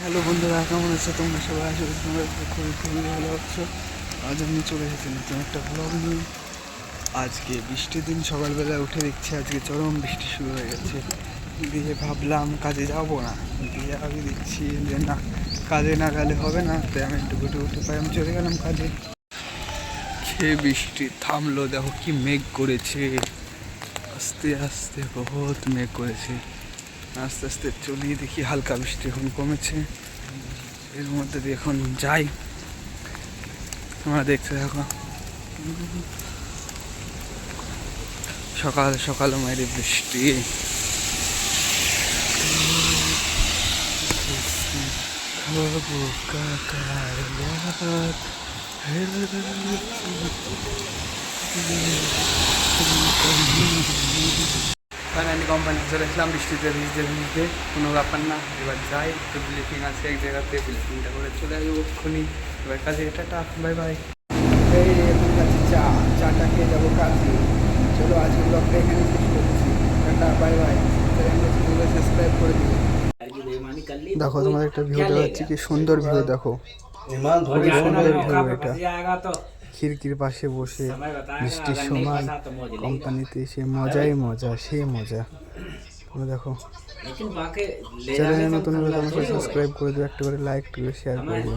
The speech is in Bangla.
হ্যালো বন্ধুরা, কেমন আছো তোমরা সবাই? আশা করি তোমরা খুবই ভালো আছো। আজ আমি চলে এসেছি নতুন একটা ব্লগ নিয়ে। আজকে বৃষ্টির দিন, সকালবেলা উঠে দেখছি আজকে চরম বৃষ্টি শুরু হয়ে গেছে। দিয়ে ভাবলাম কাজে যাব না, দিয়ে আমি দেখছি যে না, কাজে না গেলে হবে না। তাই আমি একটু উঠে পাই, আমি চলে গেলাম কাজে। খেয়ে বৃষ্টি থামলো, দেখো কি মেঘ করেছে, আস্তে আস্তে বহুত মেঘ করেছে। আস্তে আস্তে চলিয়ে দেখি হালকা বৃষ্টি এখন কমেছে। এর মধ্যে দিয়ে এখন যাই, তোমরা দেখতে দেখো সকাল সকাল মাইরে বৃষ্টি। খাবো কাকার ভাত। ফাইনালি কোম্পানি চলে এসলাম, বৃষ্টিতে ভিজতে ভিজতে। কোনো ব্যাপার না, এবার যাই, একটু ব্লিচিং আছে এক জায়গাতে, ব্লিচিংটা করে চলে আসবো এক্ষুনি। এবার কাজে, টাটা, বাই বাই। এই এখন কাছে চাটা খেয়ে যাবো কাজে। চলো আজকে ব্লগটা এখানে শেষ করছি, টাটা, বাই বাই। চ্যানেলটা সাবস্ক্রাইব করে দিও। দেখো তোমাদের একটা ভিউ দেখাচ্ছি, কি সুন্দর ভিউ দেখো, খুবই সুন্দর ভিউ এটা। খিড়কির পাশে বসে বৃষ্টির সময় কোম্পানিতে এসে মজাই মজা, সে মজা। তোমরা দেখো, চ্যানেলে নতুন হলে তোমাকে সাবস্ক্রাইব করে দিও, একটা করে লাইক করে শেয়ার করে দিও।